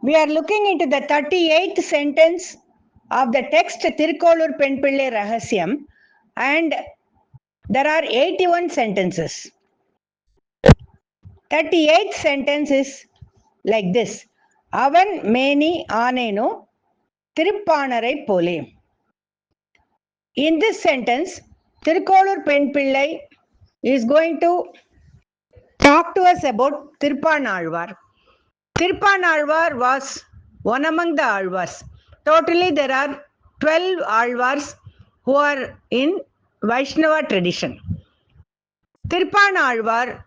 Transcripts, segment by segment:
We are looking into the 38th sentence of the text Tirkolur Penpillai Rahasyam, and there are 81 sentences. 38th sentence is like this: Avan meni aaneno Tiruppaanarai pole. In this sentence, Tirkolur Penpillai is going to talk to us about Tiruppaanazhvar. Tiruppaanazhvar was one among the Alvars. Totally, there are 12 Alvars who are in Vaishnava tradition. Tiruppaanazhvar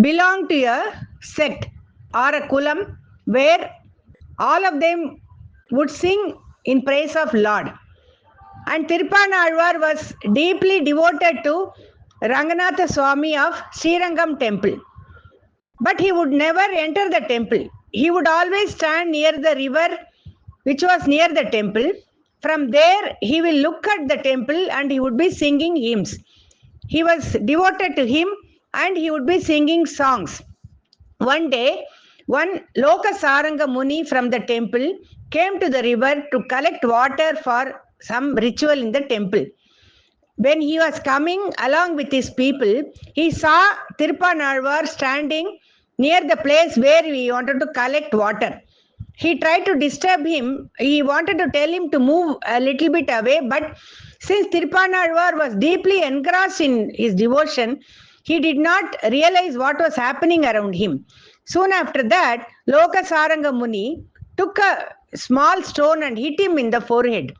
belonged to a sect or a kulam where all of them would sing in praise of Lord. And Tiruppaanazhvar was deeply devoted to Ranganatha Swami of Srirangam temple. But he would never enter the temple. He would always stand near the river which was near the temple. From there, he will look at the temple and he would be singing hymns. He was devoted to him and he would be singing songs. One day, one Lokasaranga Muni from the temple came to the river to collect water for some ritual in the temple. When he was coming along with his people, he saw Tiruppaanazhvar standing near the place where he wanted to collect water. He tried to disturb him. He wanted to tell him to move a little bit away, but since Tiruppaanazhvar was deeply engrossed in his devotion, he did not realize what was happening around him. Soon after that, Lokasaranga Muni took a small stone and hit him in the forehead.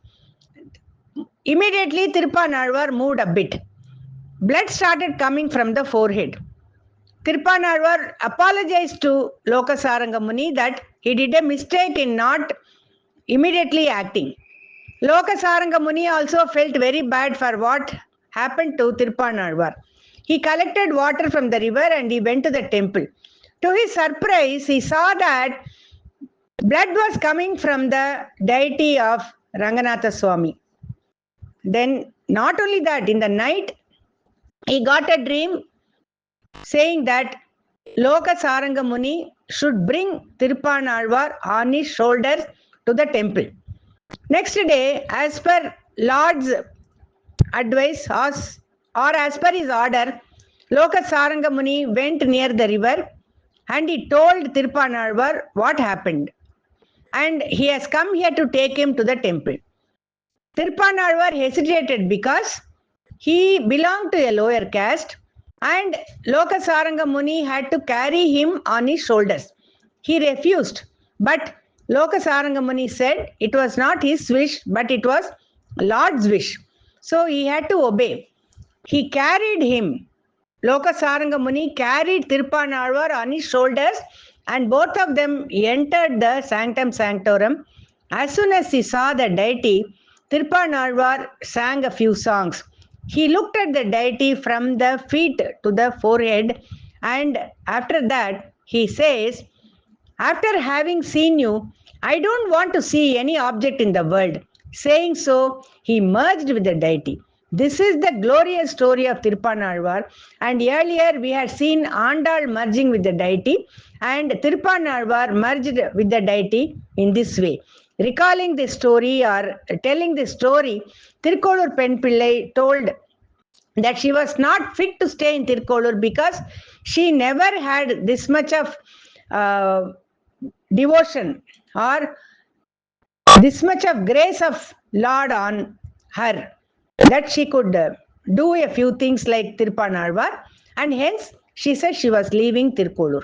Immediately, Tiruppaanazhvar moved a bit. Blood started coming from the forehead. Tiruppaanazhvar apologized to Lokasaranga Muni that he did a mistake in not immediately acting. Lokasaranga Muni also felt very bad for what happened to Tiruppaanazhvar. He collected water from the river and he went to the temple. To his surprise, he saw that blood was coming from the deity of Ranganatha Swami. Then, not only that, in the night, he got a dream saying that Lokasaranga Muni should bring Tiruppaanazhvar on his shoulders to the temple. Next day, as per Lord's advice or as per his order, Lokasaranga Muni went near the river and he told Tiruppaanazhvar what happened. And he has come here to take him to the temple. Tiruppaanazhvar hesitated because he belonged to a lower caste and Lokasaranga Muni had to carry him on his shoulders. He refused, but Lokasaranga Muni said it was not his wish, but it was Lord's wish. So he had to obey. He carried him. Lokasaranga Muni carried Tiruppaanazhvar on his shoulders and both of them entered the sanctum sanctorum. As soon as he saw the deity, Tiruppaanazhvar sang a few songs. He looked at the deity from the feet to the forehead, and after that he says, "After having seen you, I don't want to see any object in the world." Saying so, he merged with the deity. This is the glorious story of Tiruppaanazhvar, and earlier we had seen Andal merging with the deity, and Tiruppaanazhvar merged with the deity in this way. Recalling this story or telling this story, Tirkolur Penpillai told that she was not fit to stay in Tirkolur because she never had this much of devotion or this much of grace of Lord on her that she could do a few things like Tiruppaanazhvar, and hence she said she was leaving Tirkolur.